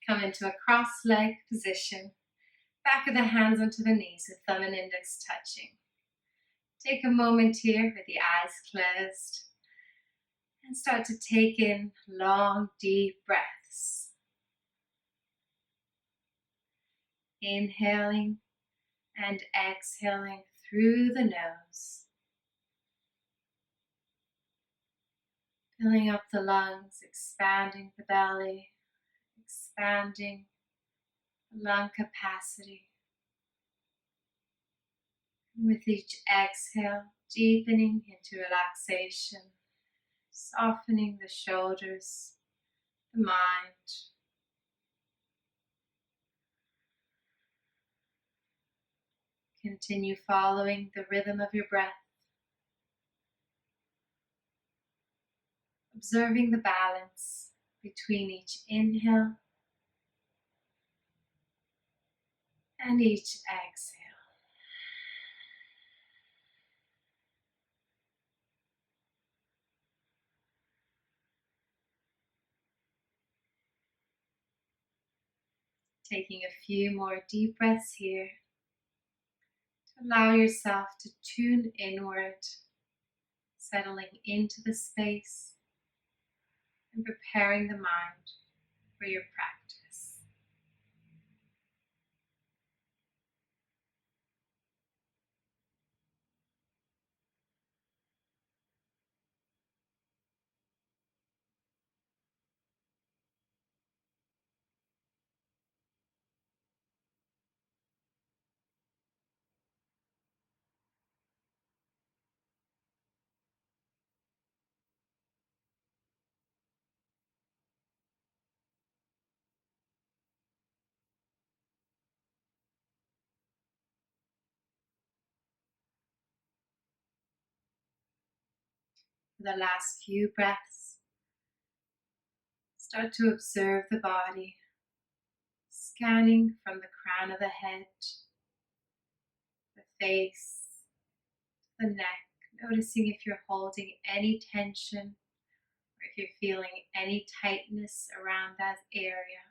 Come into a cross-leg position. Back of the hands onto the knees with thumb and index touching. Take a moment here with the eyes closed and start to take in long, deep breaths. Inhaling and exhaling through the nose. Filling up the lungs, expanding the belly, expanding the lung capacity. With each exhale, deepening into relaxation, softening the shoulders, the mind. Continue following the rhythm of your breath, observing the balance between each inhale and each exhale. Taking a few more deep breaths here to allow yourself to tune inward, settling into the space and preparing the mind for your practice. For the last few breaths, start to observe the body, scanning from the crown of the head, the face, the neck, noticing if you're holding any tension or if you're feeling any tightness around that area.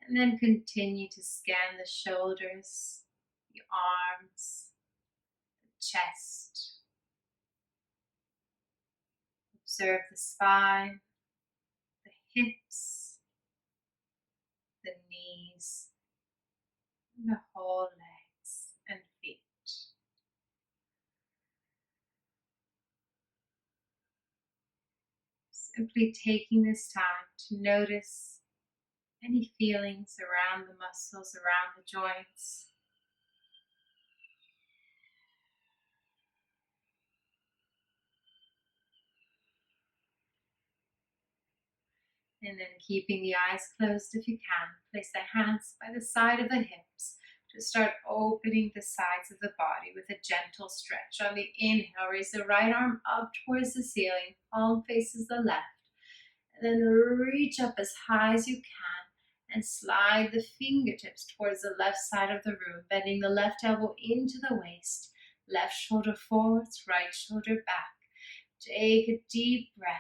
And then continue to scan the shoulders, the arms, the chest. Observe the spine, the hips, the knees, and the whole legs and feet. Simply taking this time to notice any feelings around the muscles, around the joints. And then keeping the eyes closed if you can, place the hands by the side of the hips to start opening the sides of the body with a gentle stretch. On the inhale, raise the right arm up towards the ceiling, palm faces the left. And then reach up as high as you can and slide the fingertips towards the left side of the room, bending the left elbow into the waist, left shoulder forwards, right shoulder back. Take a deep breath.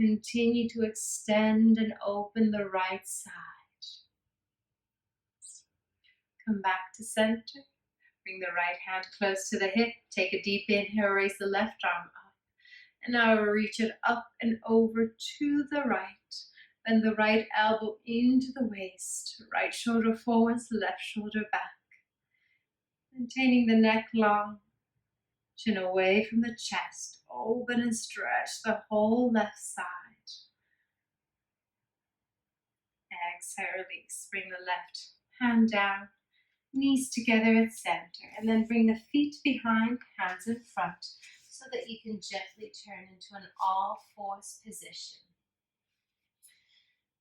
Continue to extend and open the right side. Come back to center. Bring the right hand close to the hip. Take a deep inhale, raise the left arm up. And now reach it up and over to the right. Bend the right elbow into the waist. Right shoulder forwards, left shoulder back. Maintaining the neck long. Chin away from the chest. Open and stretch the whole left side. Exhale, release. Bring the left hand down. Knees together at center. And then bring the feet behind, hands in front, so that you can gently turn into an all-fours position.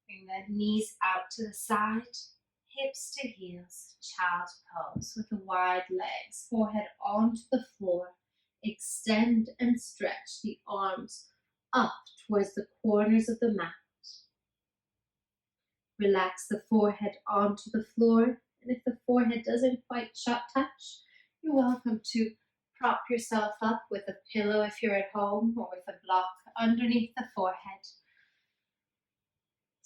Bring the knees out to the side, hips to heels, child's pose with the wide legs, forehead onto the floor. Extend and stretch the arms up towards the corners of the mat. Relax the forehead onto the floor, and if the forehead doesn't quite touch, you're welcome to prop yourself up with a pillow if you're at home, or with a block underneath the forehead.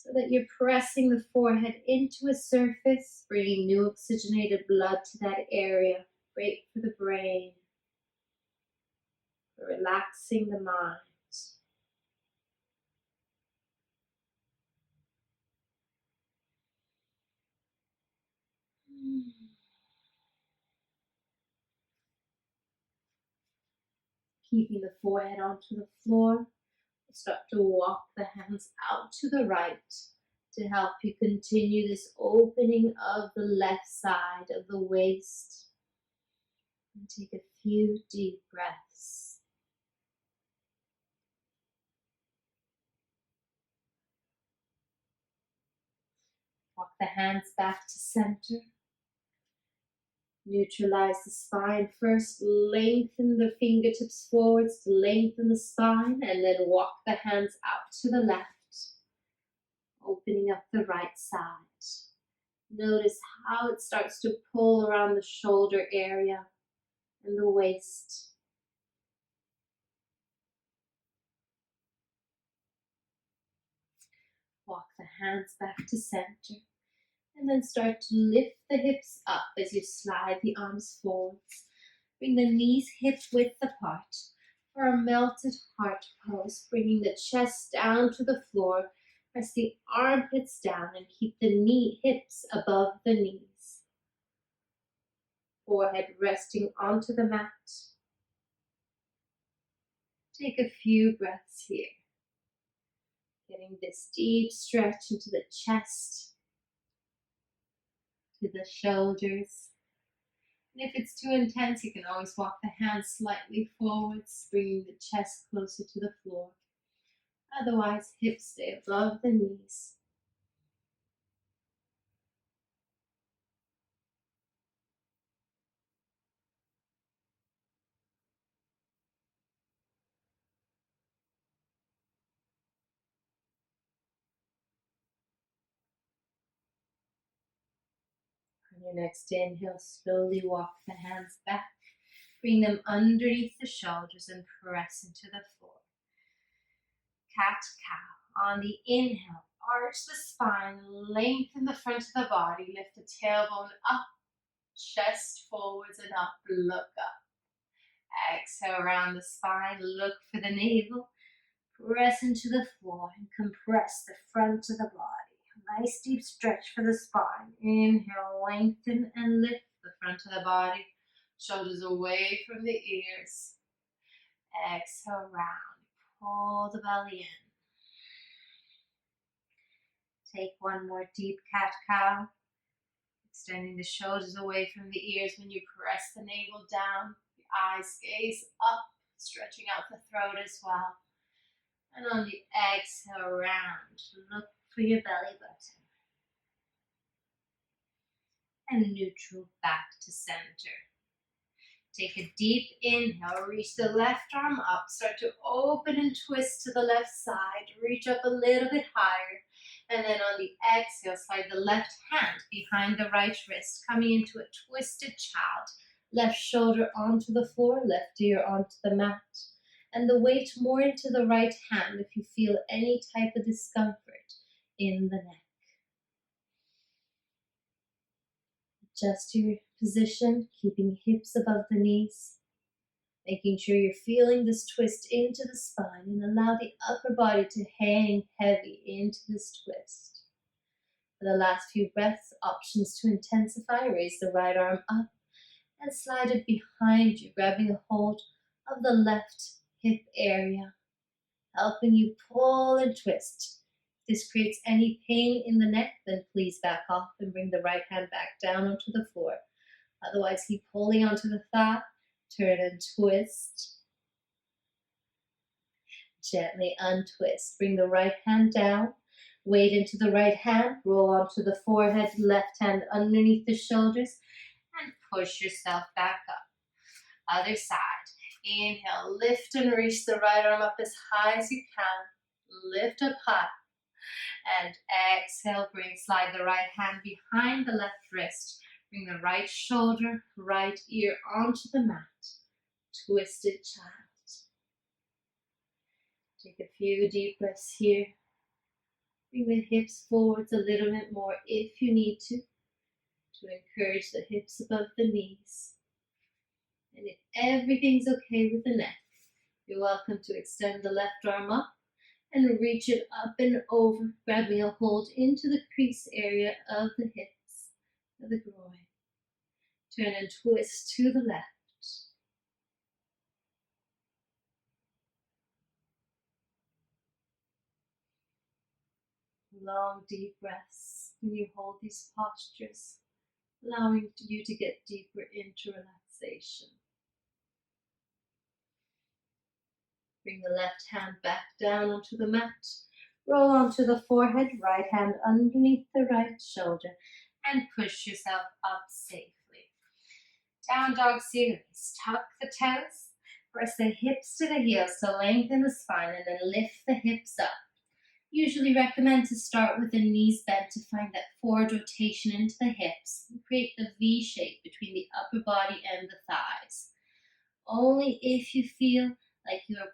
so that you're pressing the forehead into a surface, bringing new oxygenated blood to that area. Great for the brain, for relaxing the mind. Keeping the forehead onto the floor, start to walk the hands out to the right to help you continue this opening of the left side of the waist. And take a few deep breaths. Walk the hands back to center. Neutralize the spine first. Lengthen the fingertips forwards to lengthen the spine, and then walk the hands out to the left, opening up the right side. Notice how it starts to pull around the shoulder area and the waist. Walk the hands back to center. And then start to lift the hips up as you slide the arms forwards. Bring the knees hip width apart for a melted heart pose, bringing the chest down to the floor. Press the armpits down and keep the hips above the knees. Forehead resting onto the mat. Take a few breaths here. Getting this deep stretch into the chest, to the shoulders. And if it's too intense, you can always walk the hands slightly forwards, bringing the chest closer to the floor. Otherwise, hips stay above the knees. On your next inhale, slowly walk the hands back. Bring them underneath the shoulders and press into the floor. Cat-cow. On the inhale, arch the spine, lengthen the front of the body, lift the tailbone up, chest forwards and up, look up. Exhale around the spine, look for the navel. Press into the floor and compress the front of the body. Nice deep stretch for the spine. Inhale, lengthen and lift the front of the body. Shoulders away from the ears. Exhale, round. Pull the belly in. Take one more deep cat-cow. Extending the shoulders away from the ears when you press the navel down. The eyes gaze up, stretching out the throat as well. And on the exhale, round. Look for your belly button. And neutral back to center. Take a deep inhale, reach the left arm up, start to open and twist to the left side, reach up a little bit higher, and then on the exhale, slide the left hand behind the right wrist, coming into a twisted child. Left shoulder onto the floor, left ear onto the mat, and the weight more into the right hand if you feel any type of discomfort in the neck. Adjust your position, keeping hips above the knees, making sure you're feeling this twist into the spine and allow the upper body to hang heavy into this twist. For the last few breaths, options to intensify, raise the right arm up and slide it behind you, grabbing a hold of the left hip area, helping you pull and twist. If this creates any pain in the neck, then please back off and bring the right hand back down onto the floor. Otherwise, keep pulling onto the thigh, turn and twist. Gently untwist. Bring the right hand down, weight into the right hand, roll onto the forehead, left hand underneath the shoulders, and push yourself back up. Other side. Inhale, lift and reach the right arm up as high as you can. Lift up high. And exhale, slide the right hand behind the left wrist. Bring the right shoulder, right ear onto the mat. Twisted child. Take a few deep breaths here. Bring the hips forwards a little bit more if you need to encourage the hips above the knees. And if everything's okay with the neck, you're welcome to extend the left arm up and reach it up and over, grabbing a hold into the crease area of the hips, of the groin. Turn and twist to the left. Long, deep breaths when you hold these postures, allowing you to get deeper into relaxation. Bring the left hand back down onto the mat. Roll onto the forehead, right hand underneath the right shoulder, and push yourself up safely. Down dog series. Tuck the toes. Press the hips to the heels to lengthen the spine and then lift the hips up. Usually recommend to start with the knees bent to find that forward rotation into the hips and create the V shape between the upper body and the thighs. Only if you feel like your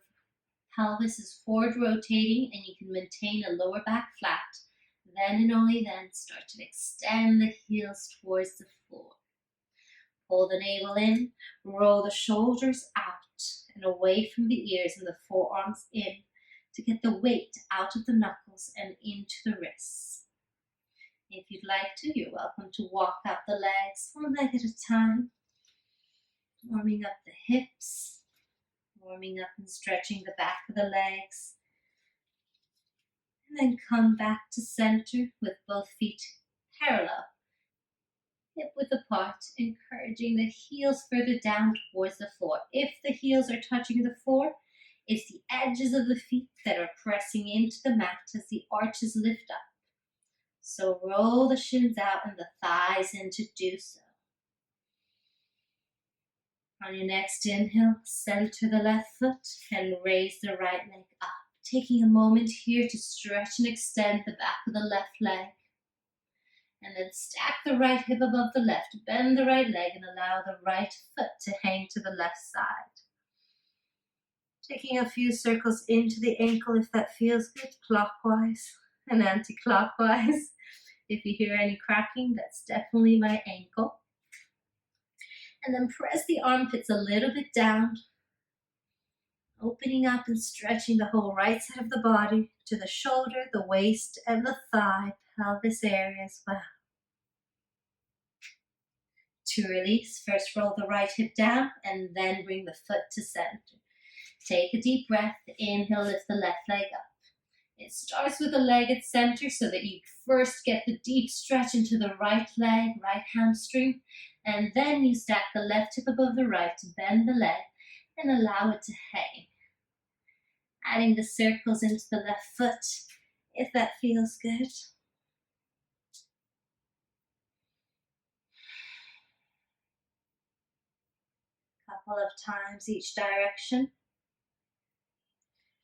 pelvis is forward rotating and you can maintain a lower back flat, then and only then start to extend the heels towards the floor. Pull the navel in, roll the shoulders out and away from the ears and the forearms in to get the weight out of the knuckles and into the wrists. If you'd like to, you're welcome to walk out the legs, one leg at a time, warming up the hips, warming up and stretching the back of the legs, and then come back to center with both feet parallel, hip width apart, encouraging the heels further down towards the floor. If the heels are touching the floor, it's the edges of the feet that are pressing into the mat as the arches lift up. So roll the shins out and the thighs in to do so. On your next inhale, center the left foot and raise the right leg up. Taking a moment here to stretch and extend the back of the left leg. And then stack the right hip above the left, bend the right leg and allow the right foot to hang to the left side. Taking a few circles into the ankle if that feels good, clockwise and anti-clockwise. If you hear any cracking, that's definitely my ankle. And then press the armpits a little bit down, opening up and stretching the whole right side of the body to the shoulder, the waist, and the thigh, pelvis area as well. To release, first roll the right hip down and then bring the foot to center. Take a deep breath, inhale, lift the left leg up. It starts with the leg at center so that you first get the deep stretch into the right leg, right hamstring, and then you stack the left hip above the right to bend the leg and allow it to hang. Adding the circles into the left foot if that feels good. Couple of times each direction.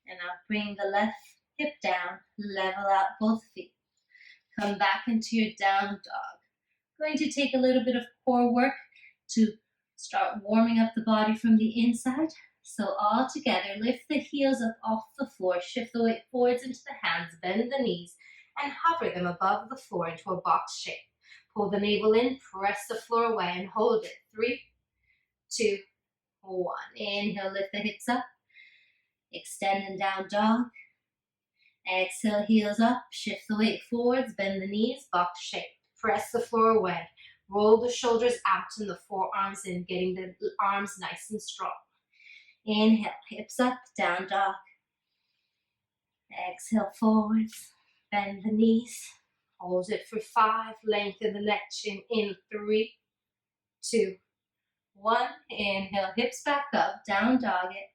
And now bring the left hip down, level out both feet. Come back into your down dog. Going to take a little bit of core work to start warming up the body from the inside. So all together, lift the heels up off the floor, shift the weight forwards into the hands, bend the knees, and hover them above the floor into a box shape. Pull the navel in, press the floor away, and hold it. 3, 2, 1. Inhale, lift the hips up. Extend and down dog. Exhale, heels up. Shift the weight forwards, bend the knees, box shape. Press the floor away. Roll the shoulders out and the forearms in, getting the arms nice and strong. Inhale, hips up, down dog. Exhale, forwards. Bend the knees. Hold it for 5. Lengthen the neck, chin in. 3, 2, 1. Inhale, hips back up, down dog it.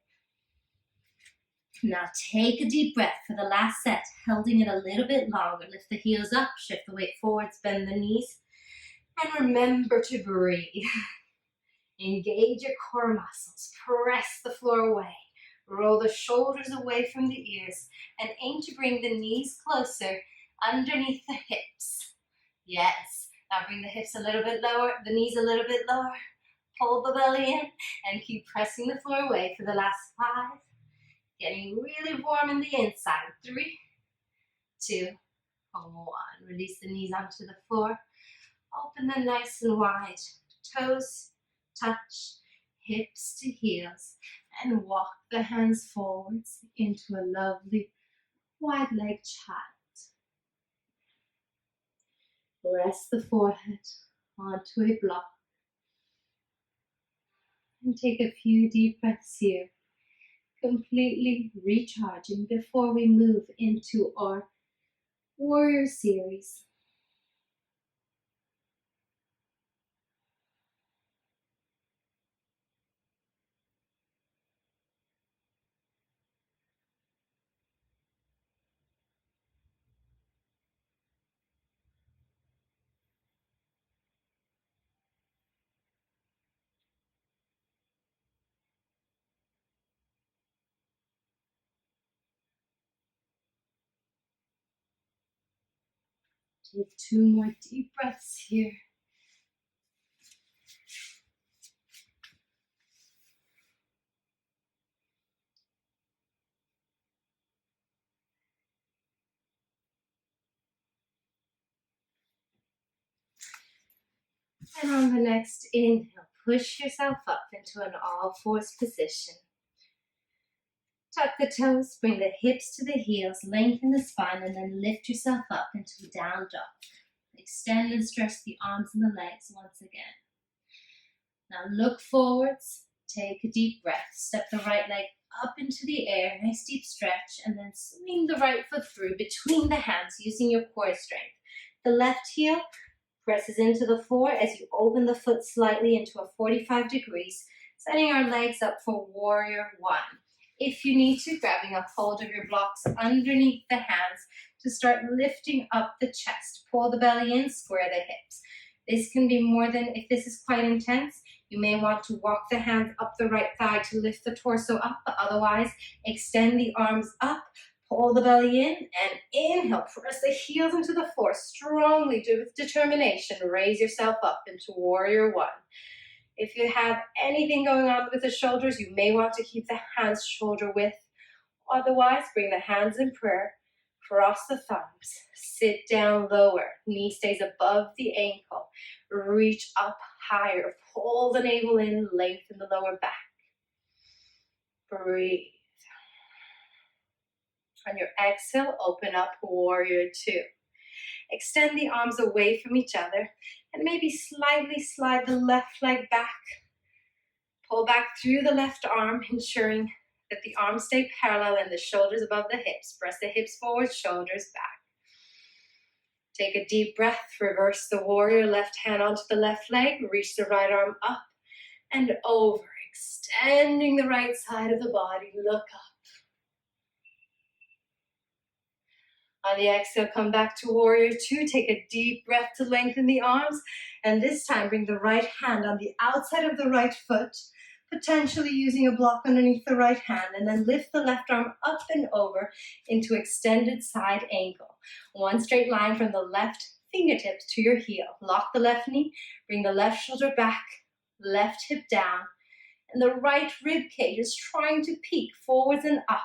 Now take a deep breath for the last set, holding it a little bit longer. Lift the heels up, shift the weight forwards, bend the knees, and remember to breathe. Engage your core muscles, press the floor away, roll the shoulders away from the ears, and aim to bring the knees closer underneath the hips. Yes, now bring the hips a little bit lower, the knees a little bit lower, pull the belly in, and keep pressing the floor away for the last 5. Getting really warm in the inside. 3, 2, 1. Release the knees onto the floor. Open them nice and wide. Toes touch, hips to heels, and walk the hands forwards into a lovely wide leg child. Rest the forehead onto a block. And take a few deep breaths here, completely recharging before we move into our warrior series. Take 2 more deep breaths here. And on the next inhale, push yourself up into an all-fours position. Tuck the toes, bring the hips to the heels, lengthen the spine, and then lift yourself up into a down dog. Extend and stretch the arms and the legs once again. Now look forwards, take a deep breath, step the right leg up into the air, nice deep stretch, and then swing the right foot through between the hands using your core strength. The left heel presses into the floor as you open the foot slightly into a 45 degrees, setting our legs up for warrior 1. If you need to, grabbing a hold of your blocks underneath the hands to start lifting up the chest. Pull the belly in, square the hips. This can be more than, if this is quite intense, you may want to walk the hands up the right thigh to lift the torso up, but otherwise extend the arms up, pull the belly in, and inhale, press the heels into the floor strongly with determination. Raise yourself up into warrior 1. If you have anything going on with the shoulders, you may want to keep the hands shoulder width. Otherwise, bring the hands in prayer, cross the thumbs, sit down lower, knee stays above the ankle, reach up higher, pull the navel in, lengthen the lower back. Breathe. On your exhale, open up warrior 2. Extend the arms away from each other and maybe slightly slide the left leg back. Pull back through the left arm, ensuring that the arms stay parallel and the shoulders above the hips. Press the hips forward, shoulders back. Take a deep breath, reverse the warrior, left hand onto the left leg, reach the right arm up and over, extending the right side of the body, look up. On the exhale, come back to warrior 2. Take a deep breath to lengthen the arms. And this time, bring the right hand on the outside of the right foot, potentially using a block underneath the right hand. And then lift the left arm up and over into extended side angle. One straight line from the left fingertips to your heel. Lock the left knee, bring the left shoulder back, left hip down. And the right rib cage is trying to peek forwards and up.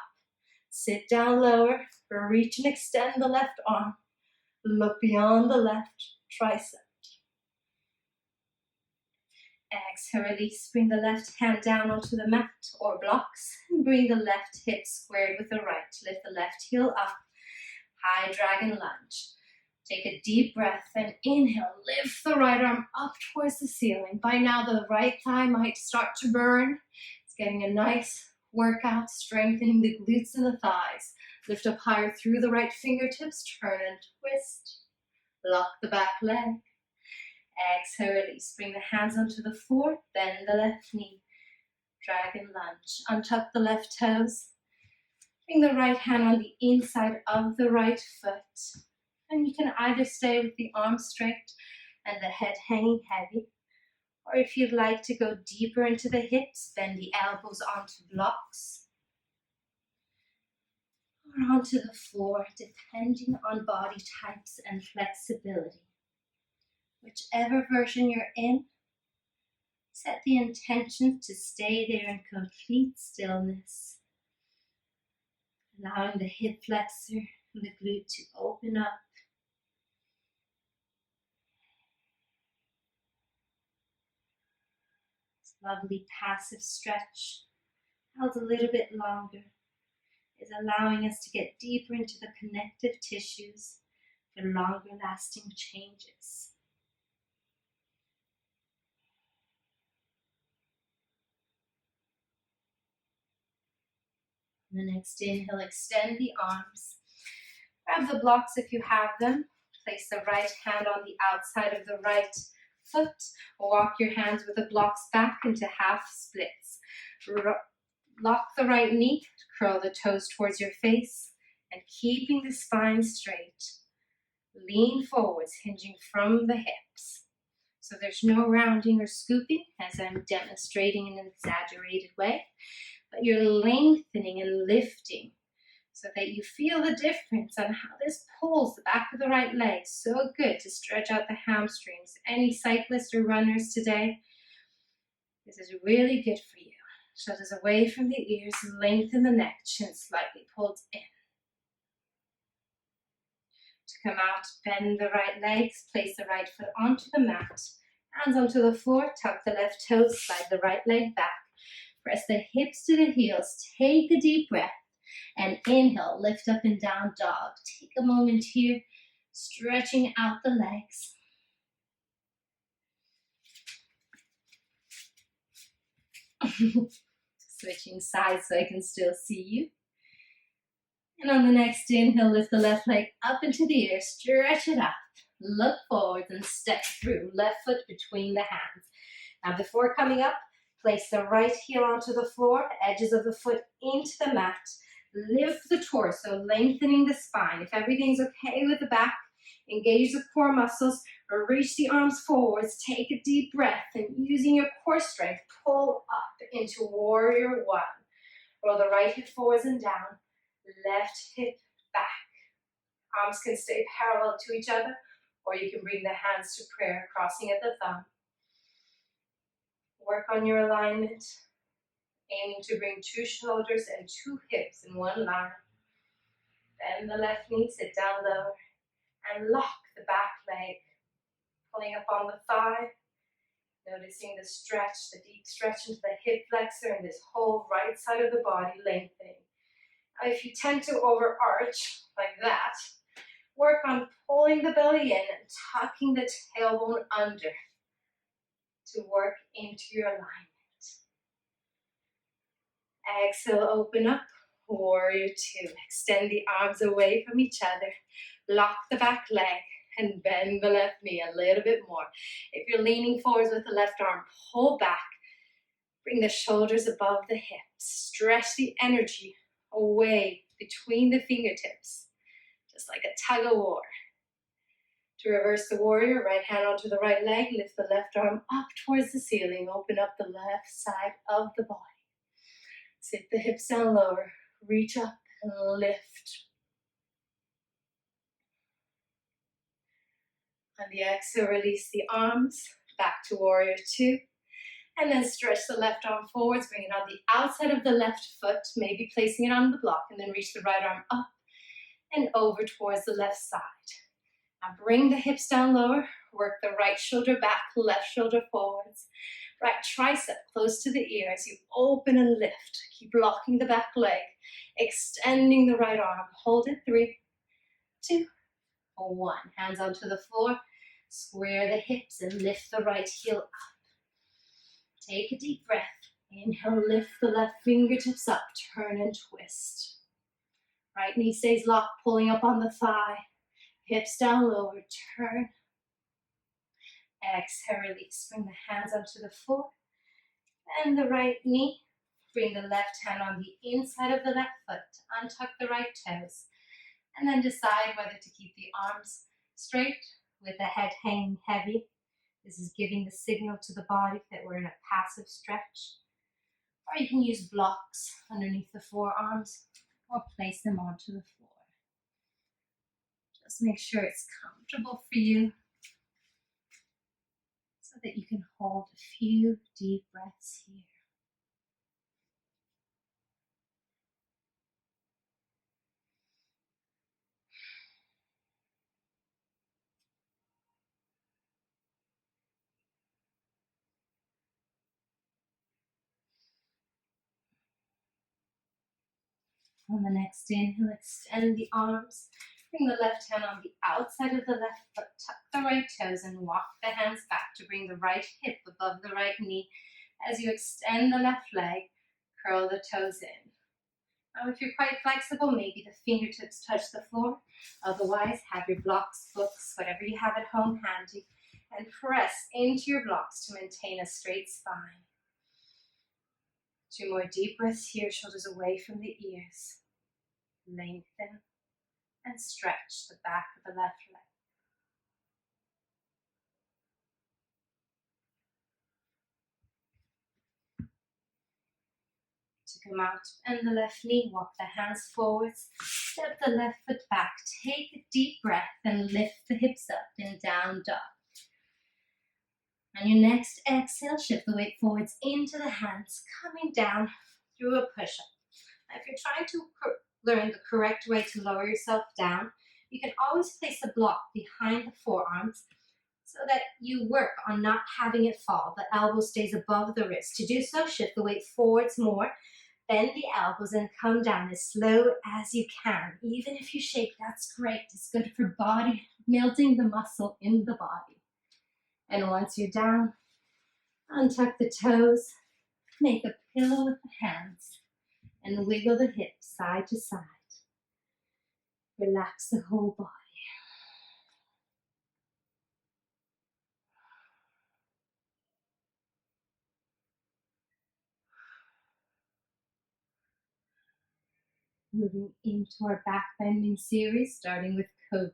Sit down lower, reach and extend the left arm. Look beyond the left tricep. Exhale, release. Bring the left hand down onto the mat or blocks. And bring the left hip squared with the right. Lift the left heel up. High dragon lunge. Take a deep breath and inhale. Lift the right arm up towards the ceiling. By now, the right thigh might start to burn. It's getting a nice workout, strengthening the glutes and the thighs. Lift up higher through the right fingertips, turn and twist. Lock the back leg. Exhale, release. Bring the hands onto the floor, bend the left knee. Dragon lunge. Untuck the left toes. Bring the right hand on the inside of the right foot. And you can either stay with the arms straight and the head hanging heavy, or if you'd like to go deeper into the hips, bend the elbows onto blocks or onto the floor, depending on body types and flexibility. Whichever version you're in, set the intention to stay there in complete stillness, allowing the hip flexor and the glute to open up Lovely passive stretch, held a little bit longer, is allowing us to get deeper into the connective tissues for longer lasting changes. On the next inhale, extend the arms. Grab the blocks if you have them. Place the right hand on the outside of the right foot. Walk your hands with the blocks back into half splits. Lock the right knee, curl the toes towards your face, and keeping the spine straight. Lean forwards, hinging from the hips. So there's no rounding or scooping, as I'm demonstrating in an exaggerated way, but you're lengthening and lifting so that you feel the difference on how this pulls the back of the right leg. So good to stretch out the hamstrings. Any cyclists or runners today, this is really good for you. Shoulders away from the ears, lengthen the neck, chin slightly pulled in. To come out, bend the right legs, place the right foot onto the mat, hands onto the floor, tuck the left toes, slide the right leg back. Press the hips to the heels, take a deep breath, and inhale, lift up and down dog. Take a moment here, stretching out the legs. Switching sides so I can still see you. And on the next inhale, lift the left leg up into the air, stretch it up. Look forward and step through, left foot between the hands. Now before coming up, place the right heel onto the floor, edges of the foot into the mat. Lift the torso, lengthening the spine. If everything's okay with the back, engage the core muscles, or reach the arms forwards. Take a deep breath, and using your core strength, pull up into warrior one. Roll the right hip forwards and down, left hip back. Arms can stay parallel to each other, or you can bring the hands to prayer, crossing at the thumb. Work on your alignment, aiming to bring 2 shoulders and 2 hips in one line. Bend the left knee, sit down low, and lock the back leg, pulling up on the thigh, noticing the stretch, the deep stretch into the hip flexor and this whole right side of the body lengthening. Now, if you tend to overarch like that, work on pulling the belly in and tucking the tailbone under to work into your alignment. Exhale, open up, warrior two. Extend the arms away from each other. Lock the back leg and bend the left knee a little bit more. If you're leaning forwards with the left arm, pull back. Bring the shoulders above the hips. Stretch the energy away between the fingertips, just like a tug of war. To reverse the warrior, right hand onto the right leg, lift the left arm up towards the ceiling, open up the left side of the body. Sit the hips down lower, reach up and lift. On the exhale, release the arms, back to warrior two. And then stretch the left arm forwards, bring it on the outside of the left foot, maybe placing it on the block, and then reach the right arm up and over towards the left side. Now bring the hips down lower, work the right shoulder back, left shoulder forwards. Right tricep close to the ear as you open and lift. Keep locking the back leg, extending the right arm. Hold it, 3, 2, 1. Hands onto the floor, square the hips and lift the right heel up. Take a deep breath. Inhale, lift the left fingertips up, turn and twist. Right knee stays locked, pulling up on the thigh. Hips down lower, turn. Exhale, release. Bring the hands onto the floor. And the right knee. Bring the left hand on the inside of the left foot. Untuck the right toes. And then decide whether to keep the arms straight with the head hanging heavy. This is giving the signal to the body that we're in a passive stretch. Or you can use blocks underneath the forearms or place them onto the floor. Just make sure it's comfortable for you so that you can hold a few deep breaths here. On the next inhale, extend the arms. Bring the left hand on the outside of the left foot. Tuck the right toes and walk the hands back to bring the right hip above the right knee. As you extend the left leg, curl the toes in. Now, if you're quite flexible, maybe the fingertips touch the floor. Otherwise, have your blocks, books, whatever you have at home handy, and press into your blocks to maintain a straight spine. 2 more deep breaths here, shoulders away from the ears. Lengthen and stretch the back of the left leg. To come out, bend the left knee, walk the hands forwards, step the left foot back, take a deep breath and lift the hips up in down dog. On your next exhale, shift the weight forwards into the hands, coming down through a push-up. Now, if you're trying to learn the correct way to lower yourself down, you can always place a block behind the forearms so that you work on not having it fall. The elbow stays above the wrist. To do so, shift the weight forwards more, bend the elbows and come down as slow as you can. Even if you shake, that's great. It's good for body, melting the muscle in the body. And once you're down, untuck the toes, make a pillow with the hands, and wiggle the hips side to side. Relax the whole body. Moving into our back bending series, starting with Cobra.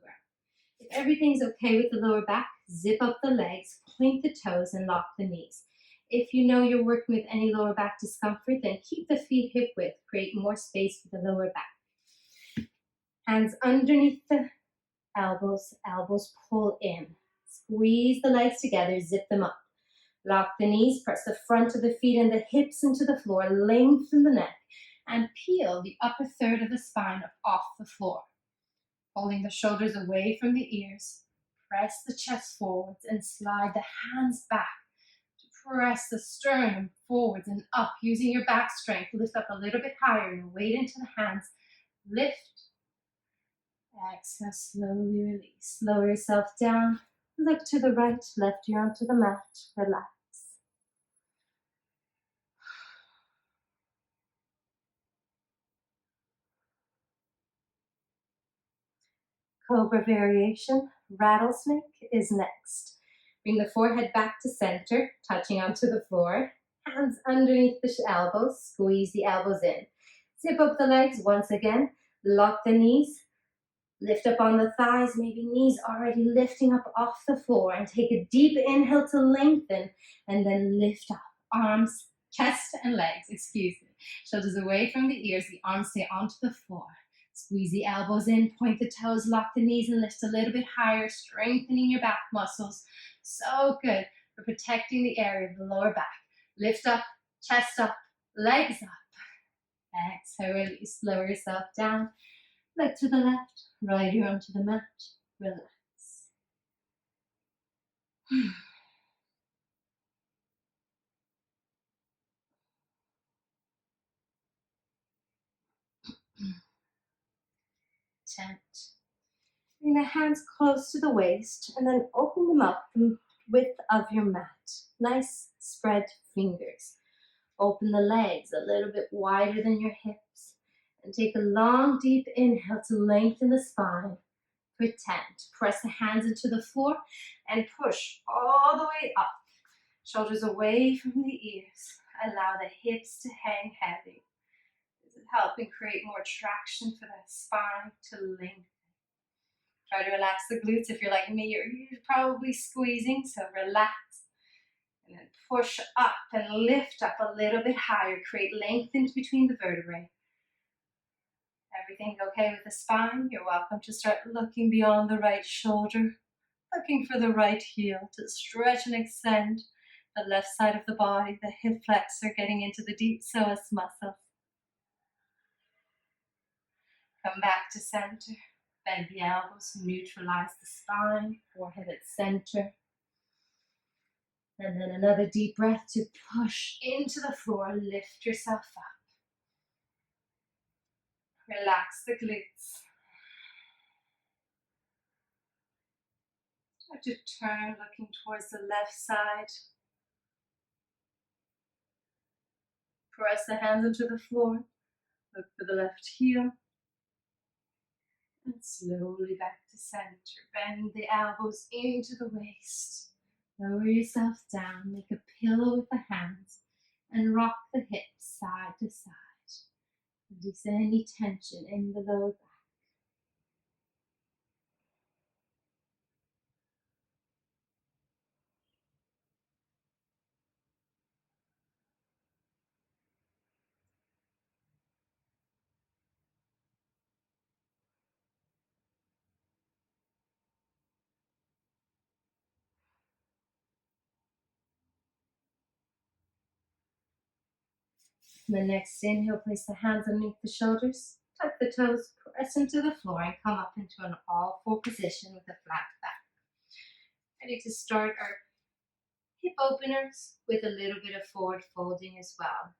If everything's okay with the lower back, zip up the legs, point the toes, and lock the knees. If you know you're working with any lower back discomfort, then keep the feet hip width, create more space for the lower back. Hands underneath the elbows, elbows pull in. Squeeze the legs together, zip them up. Lock the knees, press the front of the feet and the hips into the floor, lengthen the neck, and peel the upper third of the spine off the floor. Holding the shoulders away from the ears, press the chest forwards and slide the hands back to press the sternum forwards and up. Using your back strength, lift up a little bit higher and weight into the hands. Lift. Exhale, slowly release. Lower yourself down. Look to the right, left ear onto the mat. Relax. Cobra variation, Rattlesnake is next. Bring the forehead back to center, touching onto the floor. Hands underneath the elbows, squeeze the elbows in. Zip up the legs once again, lock the knees, lift up on the thighs, maybe knees already lifting up off the floor, and take a deep inhale to lengthen, and then lift up. Arms, chest and legs, shoulders away from the ears, the arms stay onto the floor. Squeeze the elbows in, point the toes, lock the knees, and lift a little bit higher, strengthening your back muscles. So good for protecting the area of the lower back. Lift up, chest up, legs up. Exhale, release, lower yourself down. Look to the left, right ear onto the mat. Relax. Tent. Bring the hands close to the waist and then open them up the width of your mat. Nice spread fingers. Open the legs a little bit wider than your hips and take a long deep inhale to lengthen the spine for tent. Press the hands into the floor and push all the way up. Shoulders away from the ears. Allow the hips to hang heavy. This is helping create more traction for the spine to lengthen. Try to relax the glutes. If you're like me, you're probably squeezing, so relax. And then push up and lift up a little bit higher. Create length in between the vertebrae. Everything okay with the spine? You're welcome to start looking beyond the right shoulder, looking for the right heel to stretch and extend the left side of the body, the hip flexor, getting into the deep psoas muscles. Come back to center. Bend the elbows, neutralize the spine, forehead at center. And then another deep breath to push into the floor, lift yourself up. Relax the glutes. Start to turn, looking towards the left side. Press the hands into the floor. Look for the left heel. And slowly back to center. Bend the elbows into the waist. Lower yourself down. Make a pillow with the hands. And rock the hips side to side. Release any tension in the lower back. The next inhale, place the hands underneath the shoulders. Tuck the toes, press into the floor, and come up into an all-four position with a flat back. Ready to start our hip openers with a little bit of forward folding as well.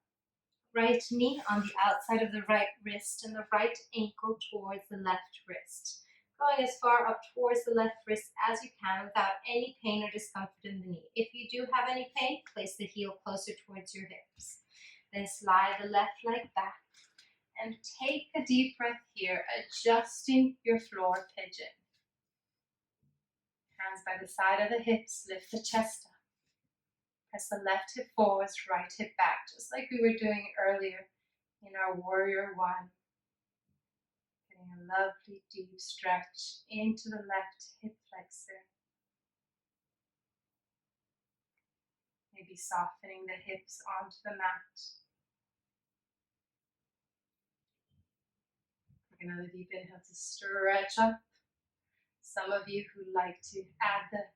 Right knee on the outside of the right wrist and the right ankle towards the left wrist. Going as far up towards the left wrist as you can without any pain or discomfort in the knee. If you do have any pain, place the heel closer towards your hips. Then slide the left leg back and take a deep breath here, adjusting your floor pigeon. Hands by the side of the hips, lift the chest up. Press the left hip forwards, right hip back, just like we were doing earlier in our Warrior One. Getting a lovely deep stretch into the left hip flexor. Maybe softening the hips onto the mat. Take another deep inhale to stretch up. Some of you who like to add the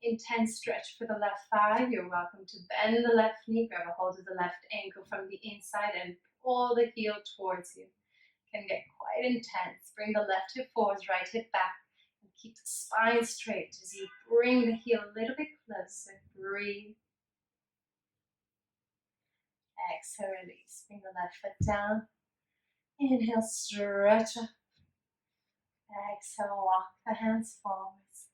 intense stretch for the left thigh, you're welcome to bend the left knee, grab a hold of the left ankle from the inside and pull the heel towards you. Can get quite intense. Bring the left hip forwards, right hip back, and keep the spine straight as you bring the heel a little bit closer. Breathe. Exhale, release. Bring the left foot down. Inhale, stretch up. Exhale, walk the hands forwards.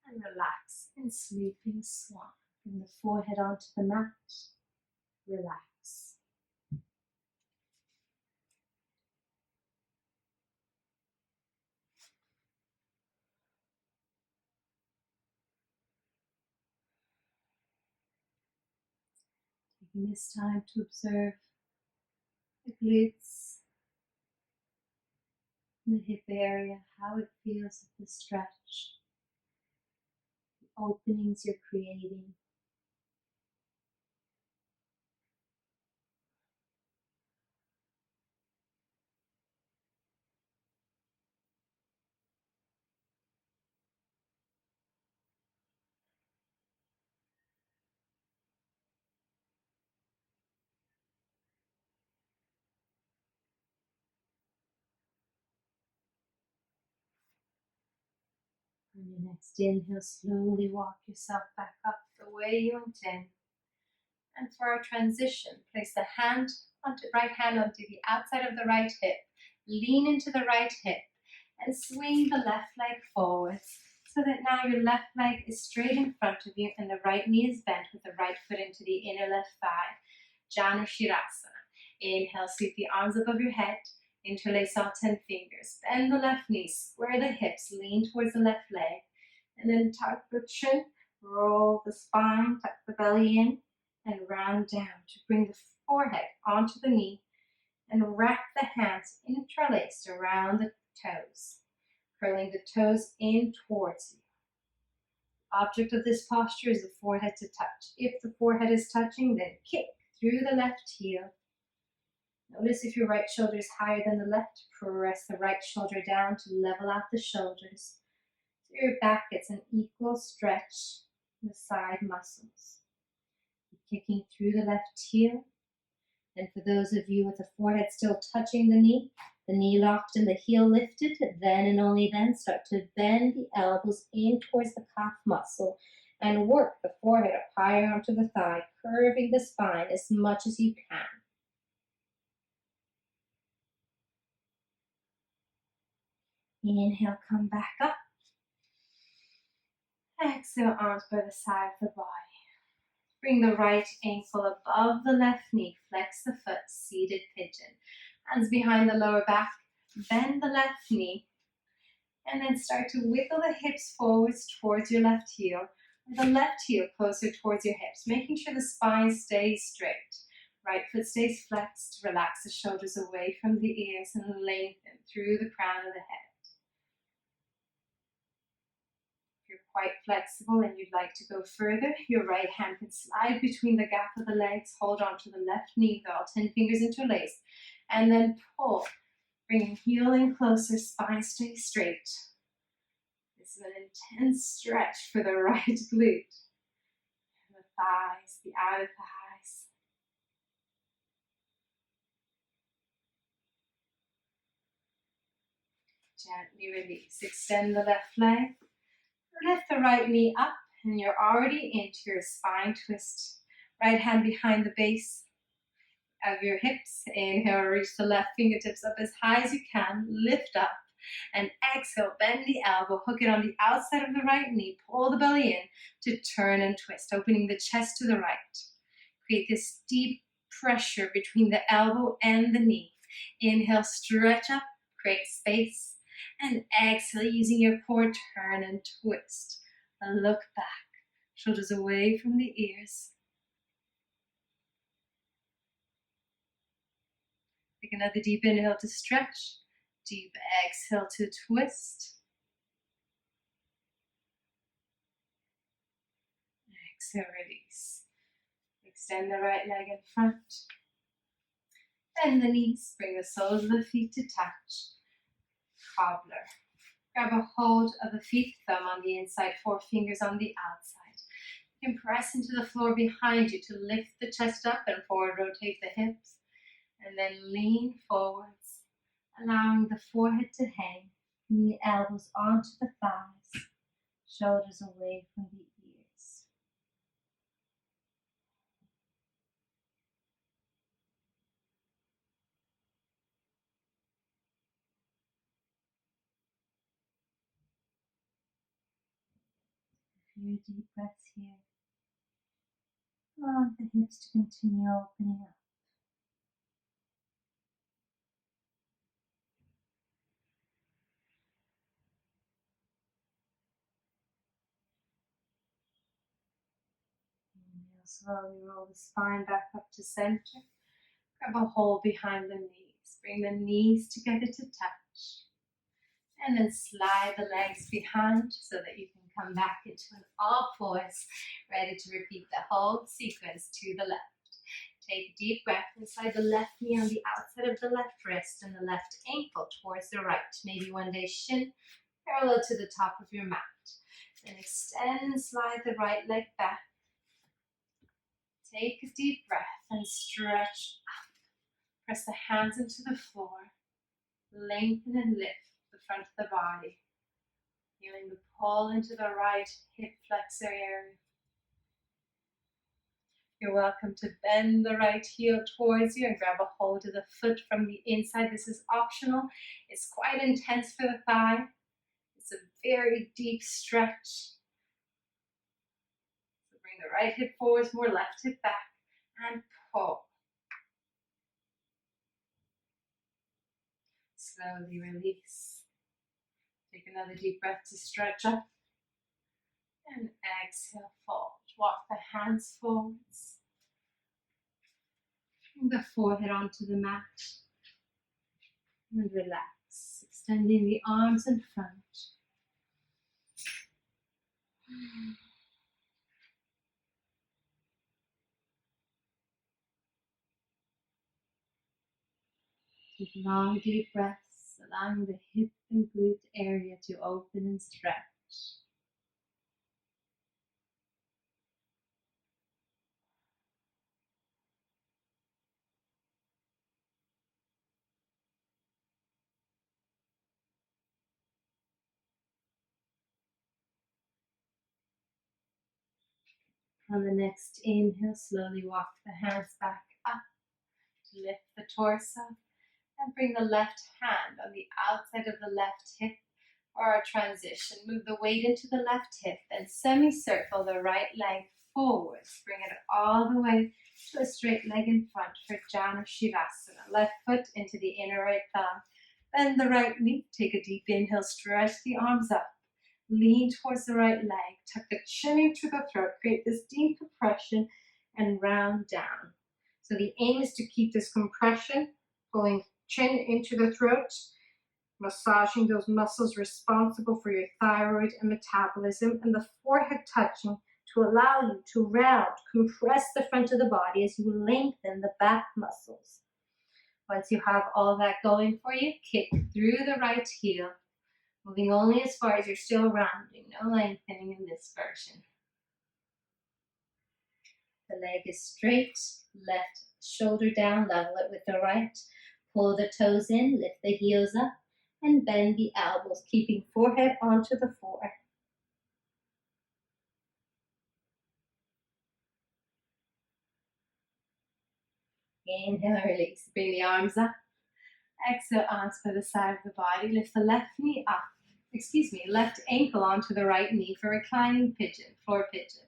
And relax in sleeping swan. Bring the forehead onto the mat. Relax. Taking this time to observe the glutes, the hip area, how it feels at the stretch, the openings you're creating. On your next inhale, slowly walk yourself back up the way you intend. And for our transition, place the right hand onto the outside of the right hip. Lean into the right hip and swing the left leg forwards so that now your left leg is straight in front of you and the right knee is bent with the right foot into the inner left thigh. Janushirasana. Inhale, sweep the arms above your head. Interlace all 10 fingers. Bend the left knee, square the hips, lean towards the left leg. And then tuck the chin, roll the spine, tuck the belly in, and round down to bring the forehead onto the knee and wrap the hands interlaced around the toes, curling the toes in towards you. Object of this posture is the forehead to touch. If the forehead is touching, then kick through the left heel. Notice if your right shoulder is higher than the left, press the right shoulder down to level out the shoulders so your back gets an equal stretch in the side muscles. Kicking through the left heel. And for those of you with the forehead still touching the knee locked and the heel lifted, then and only then start to bend the elbows in towards the calf muscle and work the forehead up higher onto the thigh, curving the spine as much as you can. Inhale, come back up. Exhale, arms by the side of the body. Bring the right ankle above the left knee. Flex the foot, seated pigeon. Hands behind the lower back. Bend the left knee. And then start to wiggle the hips forwards towards your left heel. The left heel closer towards your hips, making sure the spine stays straight. Right foot stays flexed. Relax the shoulders away from the ears and lengthen through the crown of the head. If you're quite flexible and you'd like to go further, your right hand can slide between the gap of the legs. Hold on to the left knee with all 10 fingers interlaced. And then pull. Bring heel in closer, spine stays straight. This is an intense stretch for the right glute. The thighs, the outer thighs. Gently release. Extend the left leg. Lift the right knee up and you're already into your spine twist. Right hand behind the base of your hips. Inhale, reach the left fingertips up as high as you can. Lift up. And exhale, bend the elbow, hook it on the outside of the right knee, pull the belly in to turn and twist, opening the chest to the right. Create this deep pressure between the elbow and the knee. Inhale, stretch up, create space. And exhale, using your core, turn and twist. And look back, shoulders away from the ears. Take another deep inhale to stretch. Deep exhale to twist. Exhale, release. Extend the right leg in front. Bend the knees, bring the soles of the feet to touch. Cobbler. Grab a hold of the feet, thumb on the inside, 4 fingers on the outside. You can press into the floor behind you to lift the chest up and forward rotate the hips. And then lean forwards, allowing the forehead to hang, and the elbows onto the thighs, shoulders away from the ears. A few deep breaths here. Allow the hips to continue opening up. Inhale, slowly roll the spine back up to center. Grab a hold behind the knees. Bring the knees together to touch. And then slide the legs behind so that you can come back into an all fours, ready to repeat the whole sequence to the left. Take a deep breath and slide the left knee on the outside of the left wrist and the left ankle towards the right. Maybe one day shin parallel to the top of your mat. Then extend and slide the right leg back. Take a deep breath and stretch up. Press the hands into the floor. Lengthen and lift the front of the body. Feeling the pull into the right hip flexor area. You're welcome to bend the right heel towards you and grab a hold of the foot from the inside. This is optional. It's quite intense for the thigh. It's a very deep stretch. So bring the right hip forwards, more left hip back, and pull. Slowly release. Take another deep breath to stretch up. And exhale, fold. Walk the hands forwards. Bring the forehead onto the mat. And relax. Extending the arms in front. Take long, deep breaths, allowing the hip and glute area to open and stretch. On the next inhale, slowly walk the hands back up to lift the torso and bring the left hand on the outside of the left hip For our transition, move the weight into the left hip, then semicircle the right leg forwards. Bring it all the way to a straight leg in front for Janu Shivasana. Left foot into the inner right thumb. Bend the right knee. Take a deep inhale. Stretch the arms up. Lean towards the right leg. Tuck the chin into the throat. Create this deep compression and round down. So the aim is to keep this compression, pulling chin into the throat, massaging those muscles responsible for your thyroid and metabolism, and the forehead touching to allow you to round, compress the front of the body as you lengthen the back muscles. Once you have all that going for you, kick through the right heel, moving only as far as you're still rounding, no lengthening in this version. The leg is straight, left shoulder down, level it with the right. Pull the toes in, lift the heels up, and bend the elbows, keeping forehead onto the floor. Inhale, release. Bring the arms up. Exhale, arms by the side of the body. Lift the left knee up. Left ankle onto the right knee for reclining pigeon, floor pigeon.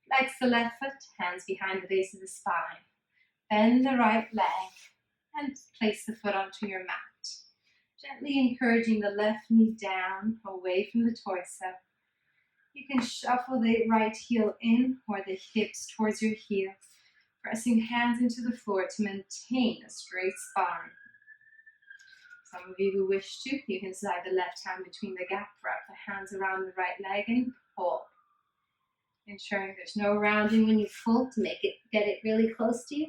Flex the left foot, hands behind the base of the spine. Bend the right leg and place the foot onto your mat. Gently encouraging the left knee down, away from the torso. You can shuffle the right heel in or the hips towards your heel, pressing hands into the floor to maintain a straight spine. Some of you who wish to, you can slide the left hand between the gap, wrap the hands around the right leg and pull. Ensuring there's no rounding when you pull to get it really close to you.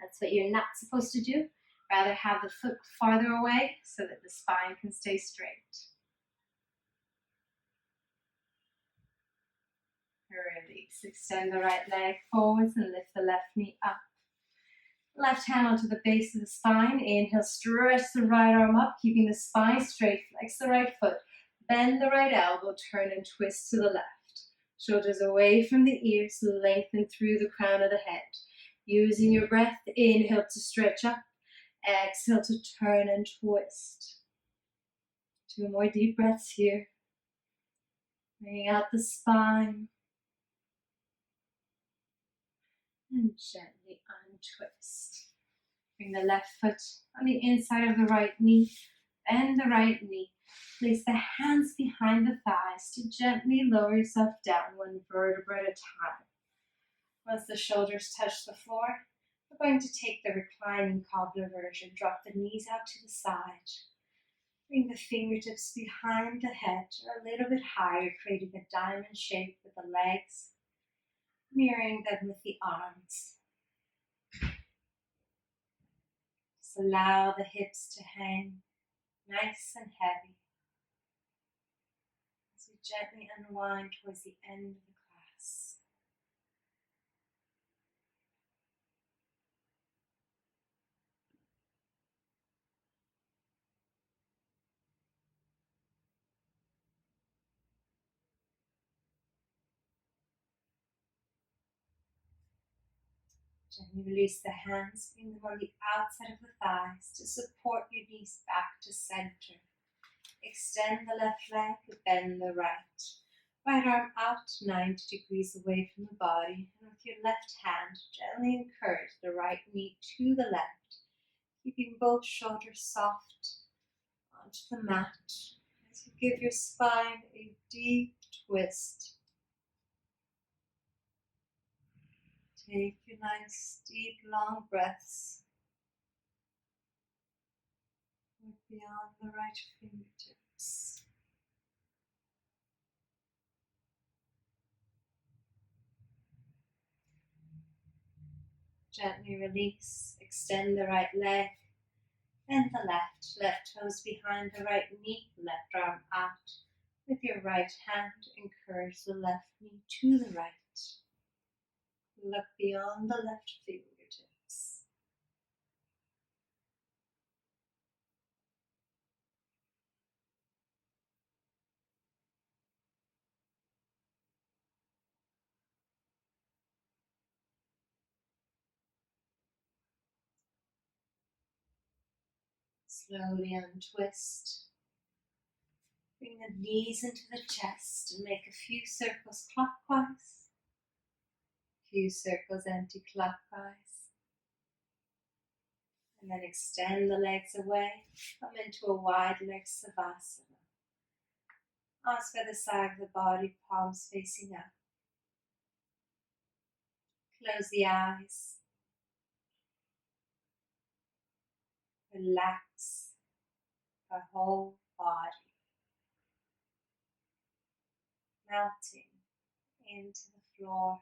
That's what you're not supposed to do. Rather have the foot farther away so that the spine can stay straight. Release. Extend the right leg forwards and lift the left knee up. Left hand onto the base of the spine. Inhale, stretch the right arm up, keeping the spine straight. Flex the right foot. Bend the right elbow, turn and twist to the left. Shoulders away from the ears, lengthen through the crown of the head. Using your breath, inhale to stretch up. Exhale to turn and twist. 2 more deep breaths here. Bringing out the spine. And gently untwist. Bring the left foot on the inside of the right knee. Bend the right knee. Place the hands behind the thighs to gently lower yourself down 1 vertebra at a time. Once the shoulders touch the floor, we're going to take the reclining Cobra version. Drop the knees out to the side. Bring the fingertips behind the head or a little bit higher, creating a diamond shape with the legs, mirroring them with the arms. Just allow the hips to hang nice and heavy as we gently unwind towards the end of the class. Gently release the hands, bring them on the outside of the thighs to support your knees back to center. Extend the left leg, bend the right. Right arm out 90 degrees away from the body, and with your left hand, gently encourage the right knee to the left, keeping both shoulders soft onto the mat as you give your spine a deep twist. Take your nice, deep, long breaths. Look beyond the right fingertips. Gently release, extend the right leg, and the left toes behind the right knee, left arm out. With your right hand, encourage the left knee to the right. Look beyond the left fingertips. Slowly untwist. Bring the knees into the chest and make a few circles clockwise, a few circles anti-clockwise. And then extend the legs away, come into a wide leg savasana. Arms by the side of the body, palms facing up. Close the eyes. Relax the whole body, melting into the floor.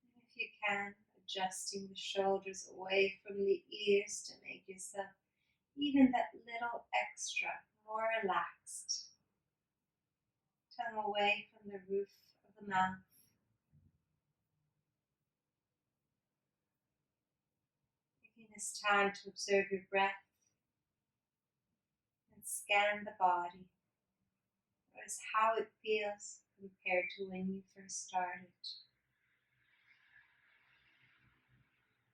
And if you can, adjusting the shoulders away from the ears to make yourself even that little extra more relaxed. Tongue away from the roof of the mouth. Taking this time to observe your breath and scan the body. Notice how it feels compared to when you first started.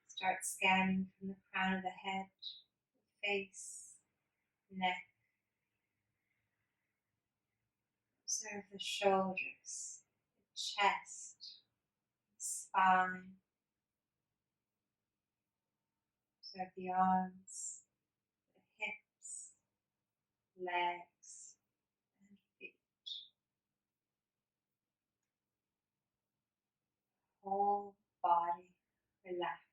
Start scanning from the crown of the head, the face, neck. Observe the shoulders, the chest, the spine. Observe the arms, the hips, legs, and feet. Whole body relaxed.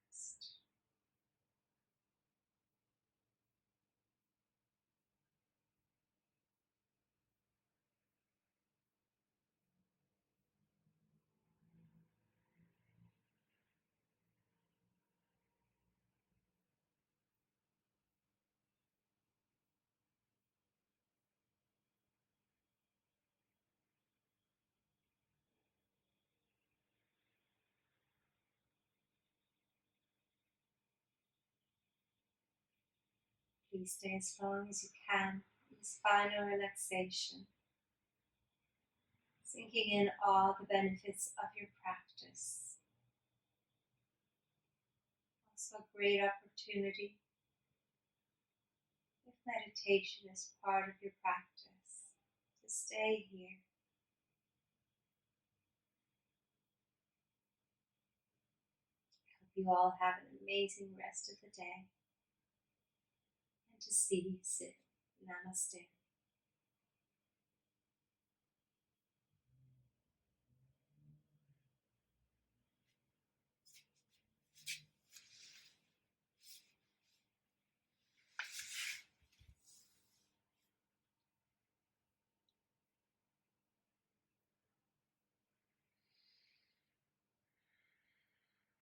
Please stay as long as you can in this final relaxation, sinking in all the benefits of your practice. Also a great opportunity, if meditation is part of your practice, to stay here. Hope you all have an amazing rest of the day, and to see you soon. Namaste.